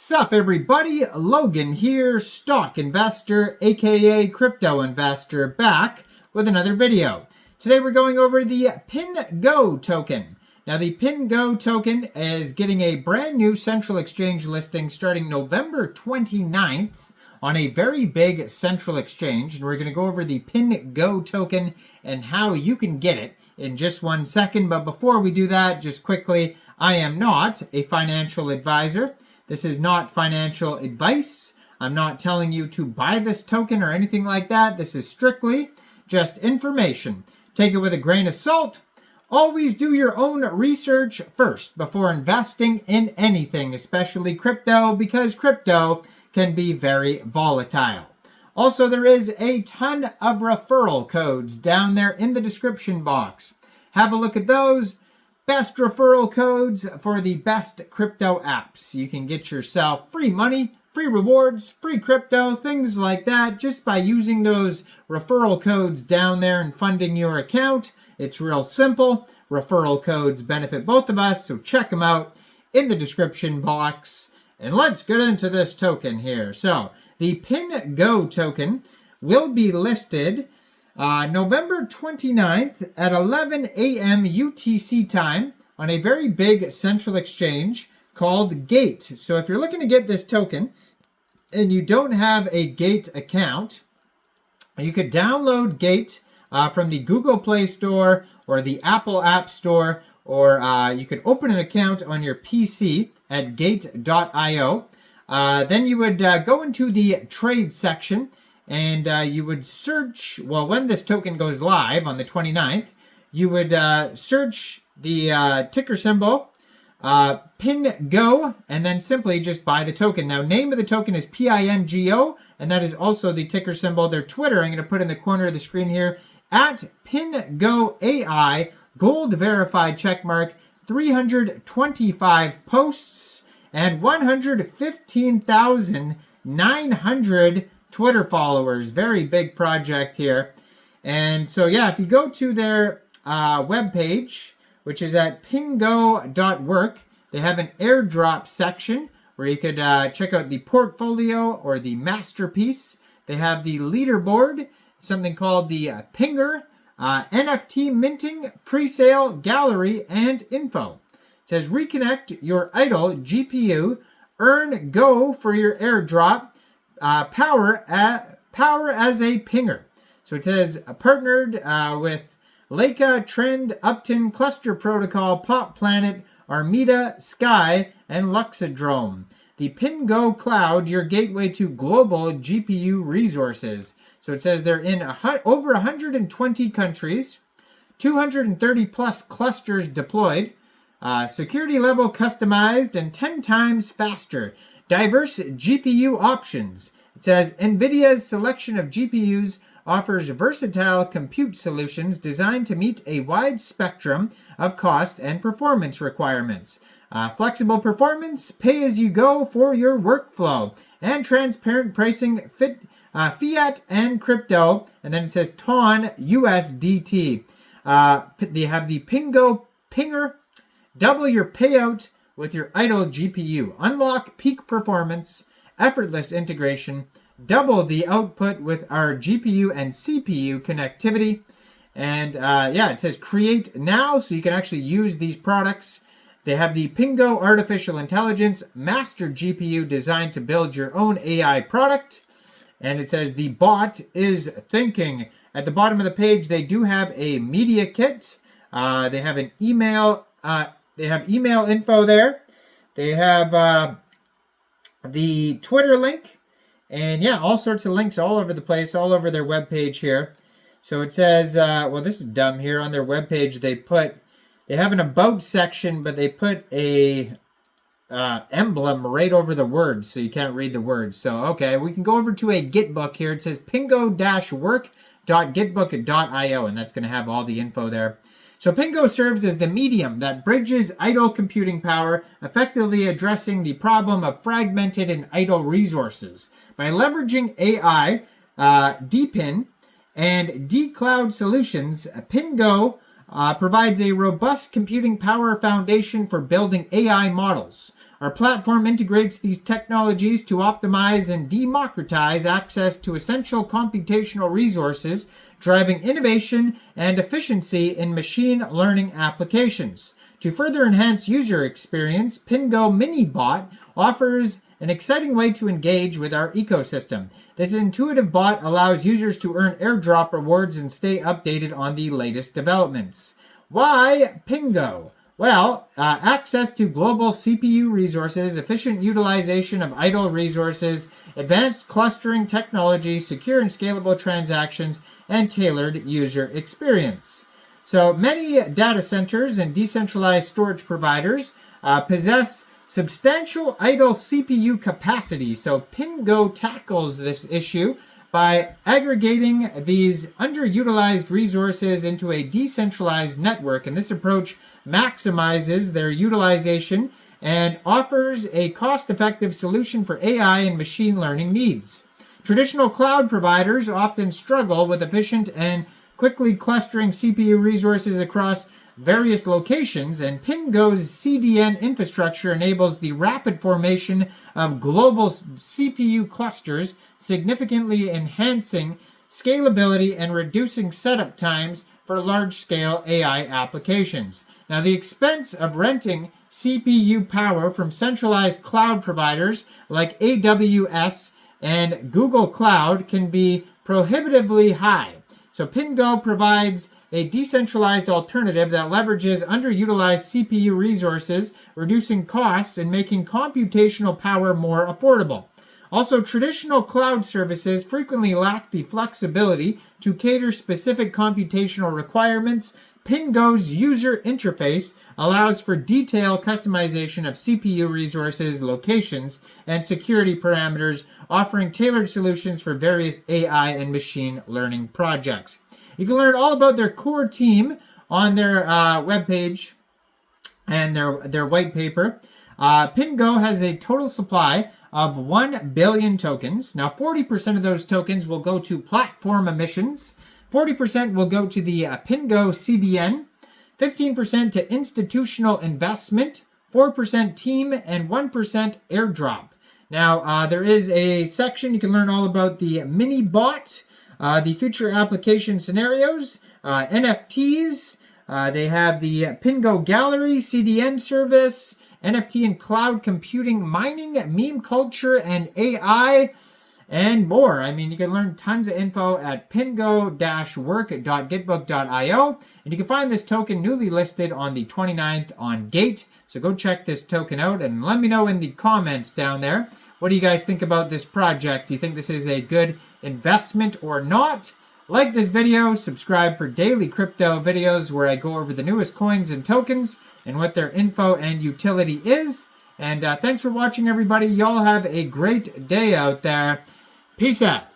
Sup everybody, Logan here, stock investor, aka crypto investor, back with another video. Today we're going over the PinGO token. Now the PinGO token is getting a brand new central exchange listing starting November 29th on a very big central exchange. And we're going to go over the PinGO token and how you can get it in just 1 second. But before we do that, just quickly, I am not a financial advisor. This is not financial advice. I'm not telling you to buy this token or anything like that. This is strictly just information. Take it with a grain of salt. Always do your own research first before investing in anything, especially crypto, because crypto can be very volatile. Also, there is a ton of referral codes down there in the description box. Have a look at those. Best referral codes for the best crypto apps. You can get yourself free money, free rewards, free crypto, things like that, just by using those referral codes down there and funding your account. It's real simple. Referral codes benefit both of us, so check them out in the description box. And let's get into this token here. So, the PinGO token will be listed November 29th at 11 a.m. UTC time on a very big central exchange called Gate. So if you're looking to get this token and you don't have a Gate account, you could download Gate from the Google Play Store or the Apple App Store, or you could open an account on your PC at gate.io. Then you would go into the trade section, and you would search, well, when this token goes live on the 29th, you would search the ticker symbol, PinGO, and then simply just buy the token. Now, name of the token is PINGO, and that is also the ticker symbol. Their Twitter, I'm going to put in the corner of the screen here, at PinGO AI, gold verified checkmark, 325 posts, and 115,900 Twitter followers. Very big project here. And so, yeah, if you go to their webpage, which is at pingo.work, they have an airdrop section where you could check out the portfolio or the masterpiece. They have the leaderboard, something called the Pinger, NFT minting, pre-sale, gallery, and info. It says reconnect your idle GPU, earn Go for your airdrop, power as a pinger. So it says partnered with Leica, Trend, Upton, Cluster Protocol, Pop Planet, Armida, Sky, and Luxodrome. The PinGO Cloud, your gateway to global GPU resources. So it says they're in over 120 countries, 230 plus clusters deployed, security level customized, and 10 times faster. Diverse GPU options. It says NVIDIA's selection of GPUs offers versatile compute solutions designed to meet a wide spectrum of cost and performance requirements. Flexible performance, pay as you go for your workflow, and transparent pricing, fiat and crypto. And then it says TON USDT. They have the PinGO Pinger. Double your payout with your idle GPU. Unlock peak performance, effortless integration, double the output with our GPU and CPU connectivity. And yeah, it says create now, so you can actually use these products. They have the PinGO Artificial Intelligence Master GPU designed to build your own AI product. And it says the bot is thinking. At the bottom of the page, they do have a media kit. They have an email. They have email info there. They have the Twitter link. And yeah, all sorts of links all over the place, all over their webpage here. So it says, well, this is dumb here. On their webpage, they have an about section, but they put a emblem right over the words, so you can't read the words. So, okay, we can go over to a Gitbook here. It says pingo-work.gitbook.io, and that's going to have all the info there. So PinGO serves as the medium that bridges idle computing power, effectively addressing the problem of fragmented and idle resources. By leveraging AI, DPIN, and D-Cloud solutions, PinGO provides a robust computing power foundation for building AI models. Our platform integrates these technologies to optimize and democratize access to essential computational resources, driving innovation and efficiency in machine learning applications. To further enhance user experience, PinGo MiniBot offers an exciting way to engage with our ecosystem. This intuitive bot allows users to earn airdrop rewards and stay updated on the latest developments. Why PinGo? Well, access to global CPU resources, efficient utilization of idle resources, advanced clustering technology, secure and scalable transactions, and tailored user experience. So many data centers and decentralized storage providers possess substantial idle CPU capacity. So PinGo tackles this issue by aggregating these underutilized resources into a decentralized network. And this approach maximizes their utilization and offers a cost-effective solution for AI and machine learning needs. Traditional cloud providers often struggle with efficient and quickly clustering CPU resources across various locations, and PinGo's CDN infrastructure enables the rapid formation of global CPU clusters, significantly enhancing scalability and reducing setup times for large-scale AI applications. Now, the expense of renting CPU power from centralized cloud providers like AWS and Google Cloud can be prohibitively high. So PinGo provides a decentralized alternative that leverages underutilized CPU resources, reducing costs and making computational power more affordable. Also, traditional cloud services frequently lack the flexibility to cater specific computational requirements. PinGo's user interface allows for detailed customization of CPU resources, locations, and security parameters, offering tailored solutions for various AI and machine learning projects. You can learn all about their core team on their webpage and their white paper. PinGo has a total supply of 1 billion tokens. Now, 40% of those tokens will go to platform emissions, 40% will go to the PinGo CDN, 15% to institutional investment, 4% team, and 1% airdrop. Now, there is a section you can learn all about the mini bot, the future application scenarios, NFTs. They have the PinGo Gallery, CDN service, NFT and cloud computing, mining, meme culture, and AI, and more. I mean, you can learn tons of info at pingo-work.gitbook.io, and you can find this token newly listed on the 29th on Gate. So go check this token out and let me know in the comments down there. What do you guys think about this project? Do you think this is a good investment or not? Like this video, subscribe for daily crypto videos where I go over the newest coins and tokens and what their info and utility is. And thanks for watching, everybody. Y'all have a great day out there. Peace out.